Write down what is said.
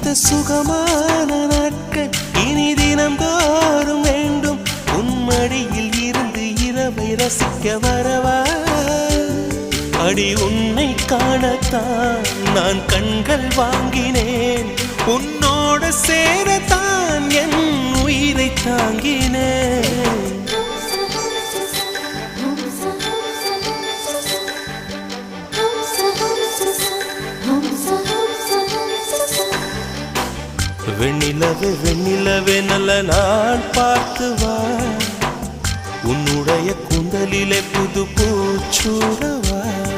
இந்த சுகமான நாட்கள் இனி தினந்தோறும் வேண்டும். உன்மடியில் இருந்து இரவை ரசிக்க வரவா? அடி உன்னை காணத்தான் நான் கண்கள் வாங்கினேன். உன்னோட சேரத்தான் என் உயிரை தாங்கினேன். வெண்ணிலவே வெண்ணிலவே நல்ல நான் பார்த்து வா. உன்னுடைய கூந்தலிலே புது பூச்சூடவா.